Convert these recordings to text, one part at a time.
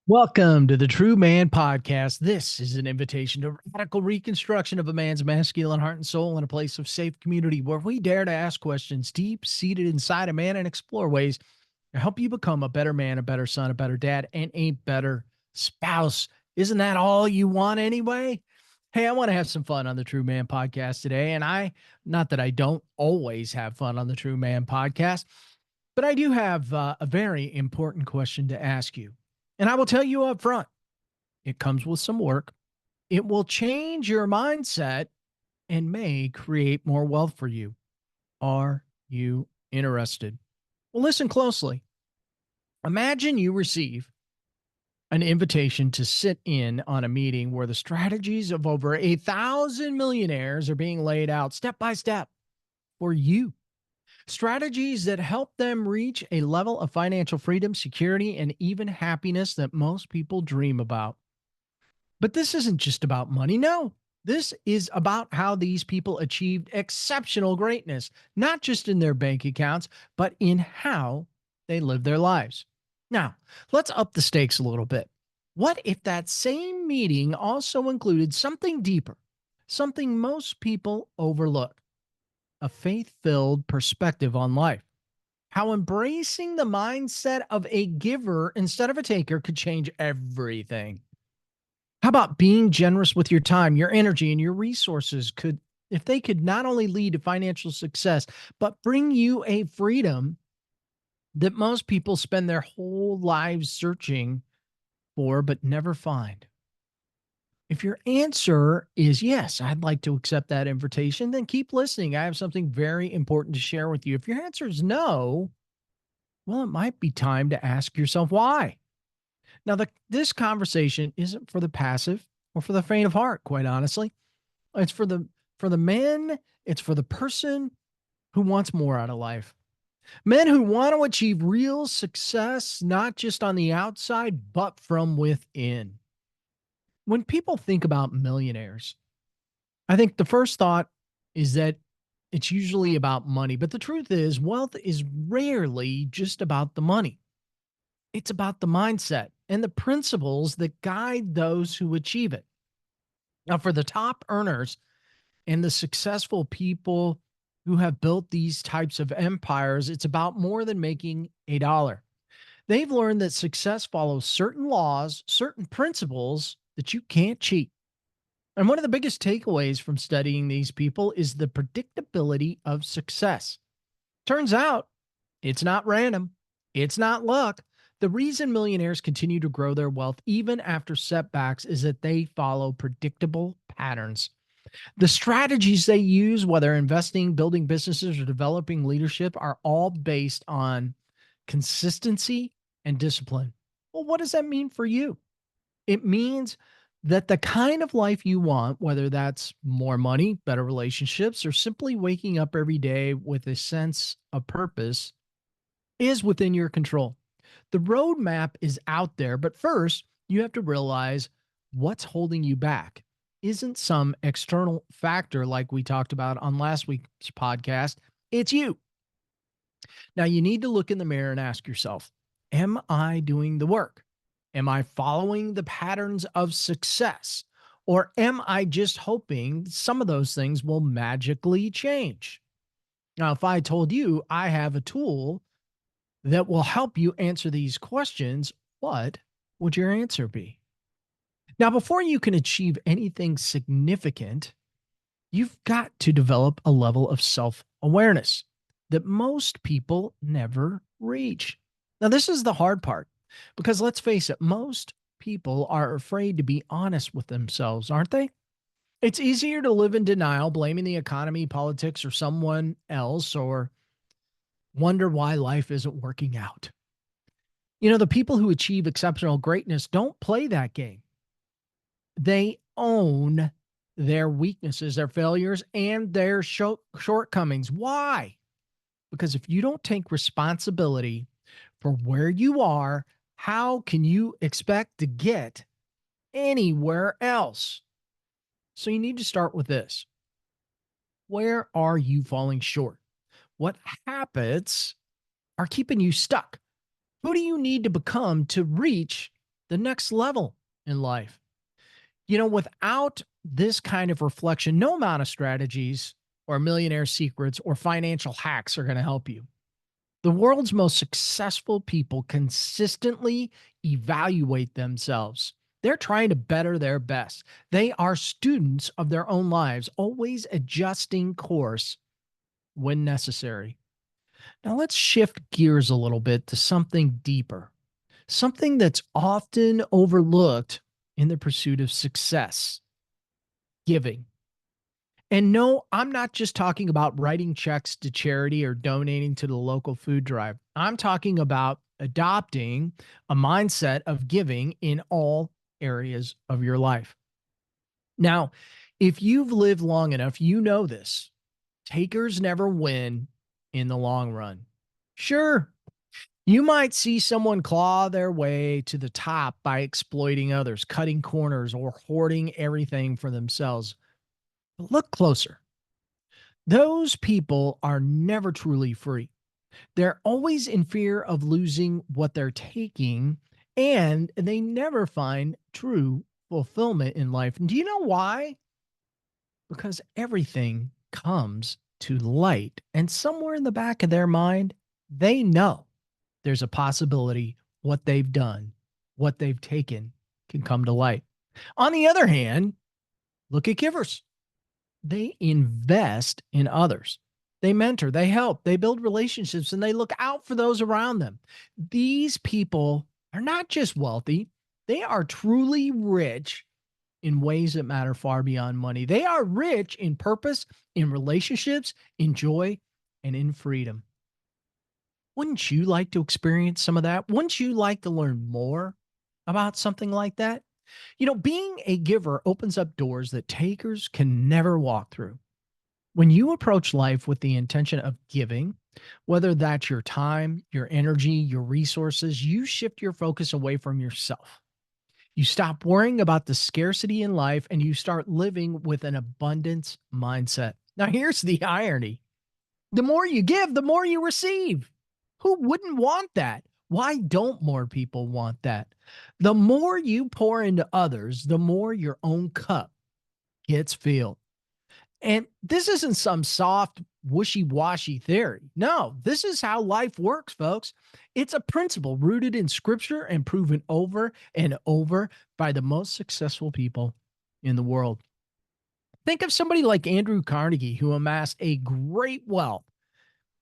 Welcome to the True Man Podcast. This is an invitation to radical reconstruction of a man's masculine heart and soul in a place of safe community where we dare to ask questions deep seated inside a man and explore ways to help you become a better man, a better son, a better dad, and a better spouse. Isn't that all you want anyway? Hey, I want to have some fun on the True Man Podcast today. Not that I don't always have fun on the True Man Podcast, but I do have a very important question to ask you. And I will tell you up front, it comes with some work. It will change your mindset and may create more wealth for you. Are you interested? Well, listen closely. Imagine you receive an invitation to sit in on a meeting where the strategies of over 1,000 millionaires are being laid out step by step for you. Strategies that help them reach a level of financial freedom, security, and even happiness that most people dream about. But this isn't just about money. No, this is about how these people achieved exceptional greatness, not just in their bank accounts, but in how they live their lives. Now, let's up the stakes a little bit. What if that same meeting also included something deeper, something most people overlook? A faith filled perspective on life. How embracing the mindset of a giver instead of a taker could change everything. How about being generous with your time, your energy, and your resources if they could not only lead to financial success, but bring you a freedom that most people spend their whole lives searching for but never find? If your answer is yes, I'd like to accept that invitation, then keep listening. I have something very important to share with you. If your answer is no, well, it might be time to ask yourself why. Now, this conversation isn't for the passive or for the faint of heart, quite honestly. It's for the men, it's for the person who wants more out of life. Men who want to achieve real success, not just on the outside, but from within. When people think about millionaires, I think the first thought is that it's usually about money. But the truth is, wealth is rarely just about the money. It's about the mindset and the principles that guide those who achieve it. Now, for the top earners and the successful people who have built these types of empires, it's about more than making a dollar. They've learned that success follows certain laws, certain principles that you can't cheat. And one of the biggest takeaways from studying these people is the predictability of success. Turns out it's not random, it's not luck. The reason millionaires continue to grow their wealth even after setbacks is that they follow predictable patterns. The strategies they use, whether investing, building businesses, or developing leadership, are all based on consistency and discipline. Well, what does that mean for you? It means that the kind of life you want, whether that's more money, better relationships, or simply waking up every day with a sense of purpose, is within your control. The roadmap is out there, but first, you have to realize what's holding you back isn't some external factor like we talked about on last week's podcast. It's you. Now, you need to look in the mirror and ask yourself, am I doing the work? Am I following the patterns of success? Or am I just hoping some of those things will magically change? Now, if I told you I have a tool that will help you answer these questions, what would your answer be? Now, before you can achieve anything significant, you've got to develop a level of self awareness that most people never reach. Now, this is the hard part because let's face it, most people are afraid to be honest with themselves, aren't they? It's easier to live in denial, blaming the economy, politics, or someone else, or wonder why life isn't working out. The people who achieve exceptional greatness don't play that game. They own their weaknesses, their failures, and their shortcomings. Why? Because if you don't take responsibility for where you are, how can you expect to get anywhere else? So you need to start with this. Where are you falling short? What habits are keeping you stuck? Who do you need to become to reach the next level in life. Without this kind of reflection, no amount of strategies or millionaire secrets or financial hacks are going to help you. The world's most successful people consistently evaluate themselves. They're trying to better their best. They are students of their own lives, always adjusting course when necessary. Now, let's shift gears a little bit to something deeper, something that's often overlooked in the pursuit of success: giving. And no, I'm not just talking about writing checks to charity or donating to the local food drive. I'm talking about adopting a mindset of giving in all areas of your life. Now, if you've lived long enough, you know this. Takers never win in the long run. Sure, you might see someone claw their way to the top by exploiting others, cutting corners, or hoarding everything for themselves. But look closer. Those people are never truly free. They're always in fear of losing what they're taking, and they never find true fulfillment in life. And do you know why? Because everything comes to light. And somewhere in the back of their mind, they know there's a possibility what they've done, what they've taken can come to light. On the other hand, look at givers. They invest in others. They mentor, they help, they build relationships, and they look out for those around them. These people are not just wealthy, they are truly rich in ways that matter far beyond money. They are rich in purpose, in relationships, in joy, and in freedom. Wouldn't you like to experience some of that? Wouldn't you like to learn more about something like that? Being a giver opens up doors that takers can never walk through. When you approach life with the intention of giving, whether that's your time, your energy, your resources, you shift your focus away from yourself. You stop worrying about the scarcity in life and you start living with an abundance mindset. Now, here's the irony: the more you give, the more you receive. Who wouldn't want that? Why don't more people want that? The more you pour into others, the more your own cup gets filled. And this isn't some soft, wishy washy theory. No, this is how life works, folks. It's a principle rooted in scripture and proven over and over by the most successful people in the world. Think of somebody like Andrew Carnegie, who amassed a great wealth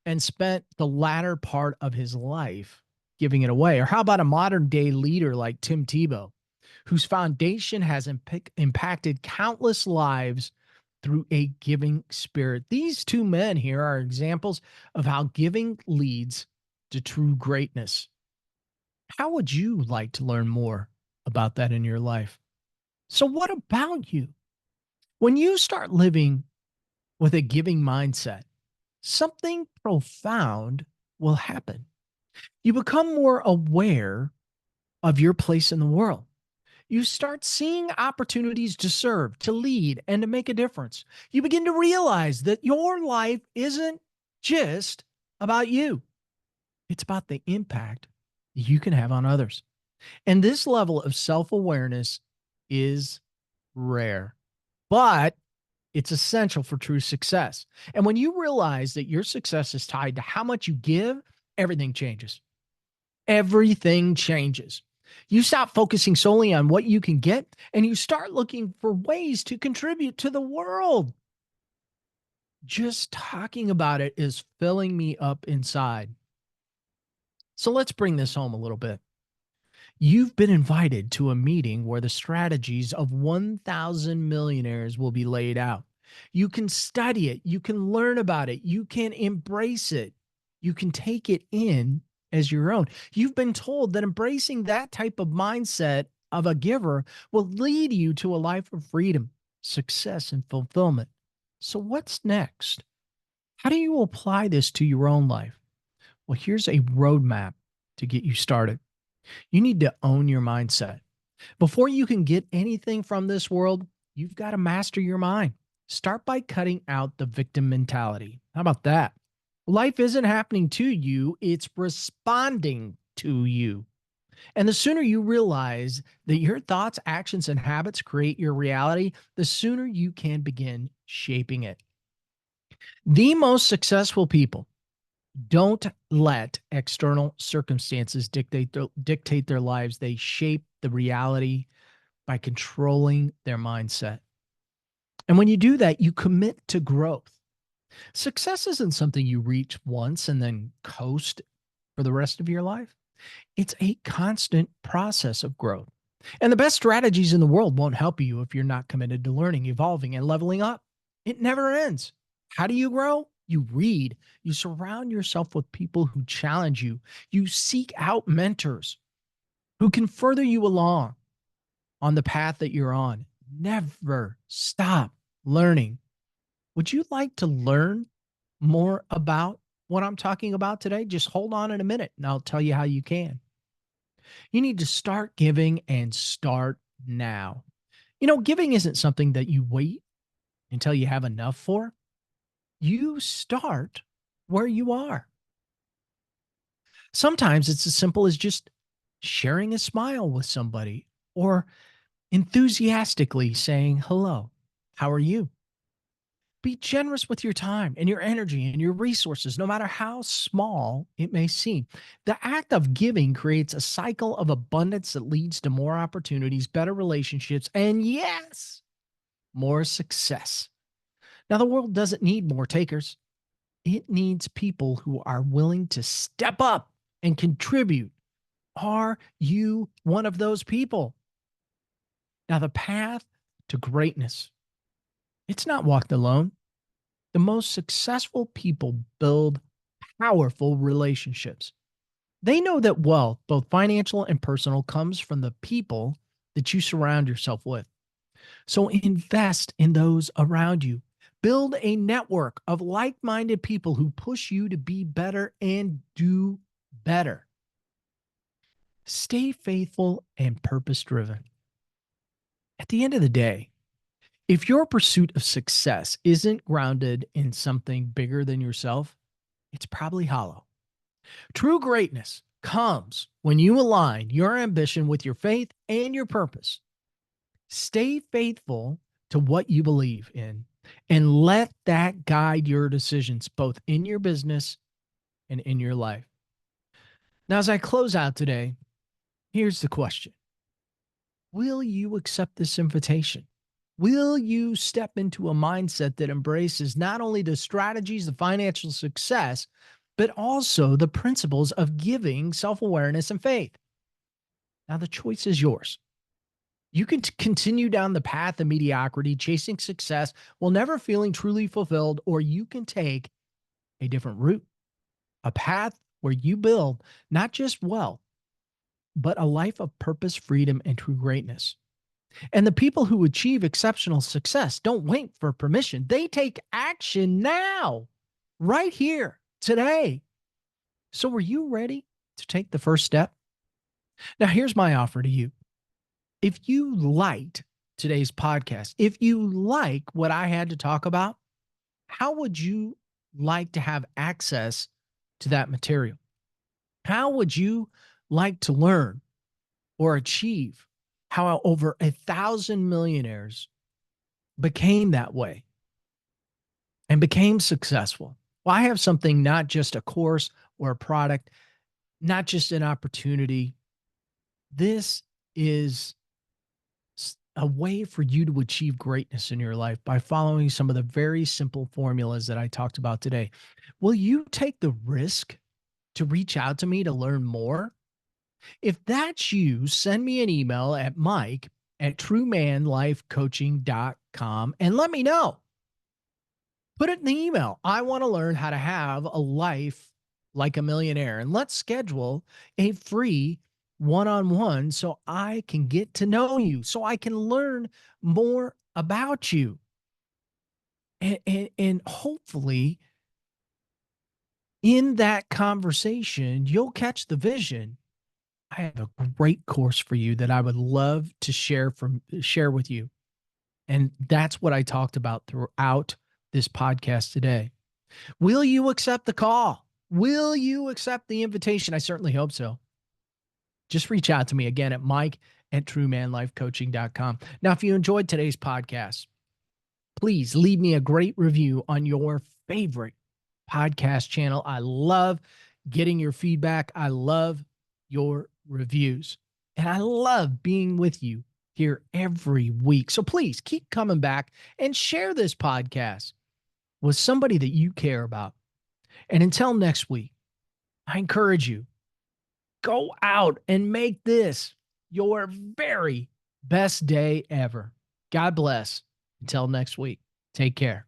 and spent the latter part of his life giving it away. Or how about a modern day leader like Tim Tebow, whose foundation has impacted countless lives through a giving spirit? These two men here are examples of how giving leads to true greatness. How would you like to learn more about that in your life? So, what about you? When you start living with a giving mindset, something profound will happen. You become more aware of your place in the world. You start seeing opportunities to serve, to lead, and to make a difference. You begin to realize that your life isn't just about you, it's about the impact you can have on others. And this level of self awareness is rare, but it's essential for true success. And when you realize that your success is tied to how much you give, everything changes. Everything changes. You stop focusing solely on what you can get and you start looking for ways to contribute to the world. Just talking about it is filling me up inside. So let's bring this home a little bit. You've been invited to a meeting where the strategies of 1,000 millionaires will be laid out. You can study it, you can learn about it, you can embrace it, you can take it in as your own. You've been told that embracing that type of mindset of a giver will lead you to a life of freedom, success, and fulfillment. So, what's next? How do you apply this to your own life? Well, here's a roadmap to get you started. You need to own your mindset. Before you can get anything from this world, you've got to master your mind. Start by cutting out the victim mentality. How about that? Life isn't happening to you, it's responding to you. And the sooner you realize that your thoughts, actions, and habits create your reality, the sooner you can begin shaping it. The most successful people don't let external circumstances dictate their lives. They shape the reality by controlling their mindset. And when you do that, you commit to growth. Success isn't something you reach once and then coast for the rest of your life. It's a constant process of growth. And the best strategies in the world won't help you if you're not committed to learning, evolving, and leveling up. It never ends. How do you grow? You read, you surround yourself with people who challenge you, you seek out mentors who can further you along on the path that you're on. Never stop learning. Would you like to learn more about what I'm talking about today? Just hold on in a minute and I'll tell you how you can. You need to start giving and start now. Giving isn't something that you wait until you have enough for. You start where you are. Sometimes it's as simple as just sharing a smile with somebody or enthusiastically saying, "Hello, how are you?" Be generous with your time and your energy and your resources, no matter how small it may seem. The act of giving creates a cycle of abundance that leads to more opportunities, better relationships, and yes, more success. Now, the world doesn't need more takers, it needs people who are willing to step up and contribute. Are you one of those people? Now, the path to greatness, it's not walked alone. The most successful people build powerful relationships. They know that wealth, both financial and personal, comes from the people that you surround yourself with. So invest in those around you. Build a network of like minded people who push you to be better and do better. Stay faithful and purpose driven. At the end of the day, if your pursuit of success isn't grounded in something bigger than yourself, it's probably hollow. True greatness comes when you align your ambition with your faith and your purpose. Stay faithful to what you believe in and let that guide your decisions, both in your business and in your life. Now, as I close out today, here's the question: will you accept this invitation? Will you step into a mindset that embraces not only the strategies, the financial success, but also the principles of giving, self awareness, and faith? Now, the choice is yours. You can continue down the path of mediocrity, chasing success while never feeling truly fulfilled, or you can take a different route, a path where you build not just wealth, but a life of purpose, freedom, and true greatness. And the people who achieve exceptional success don't wait for permission. They take action now, right here, today. So, are you ready to take the first step? Now, here's my offer to you. If you liked today's podcast, if you like what I had to talk about, how would you like to have access to that material? How would you like to learn or achieve how over 1,000 millionaires became that way and became successful? Well, I have something, not just a course or a product, not just an opportunity. This is a way for you to achieve greatness in your life by following some of the very simple formulas that I talked about today. Will you take the risk to reach out to me to learn more? If that's you, send me an email at mike@truemanlifecoaching.com and let me know. Put it in the email. I want to learn how to have a life like a millionaire. And let's schedule a free one-on-one so I can get to know you, so I can learn more about you. And hopefully in that conversation, you'll catch the vision. I have a great course for you that I would love to share with you. And that's what I talked about throughout this podcast today. Will you accept the call? Will you accept the invitation? I certainly hope so. just reach out to me again at mike@truemanlifecoaching.com. Now, if you enjoyed today's podcast, please leave me a great review on your favorite podcast channel. I love getting your feedback. I love your reviews. And I love being with you here every week. So please keep coming back and share this podcast with somebody that you care about. And until next week, I encourage you, go out and make this your very best day ever. God bless. Until next week, take care.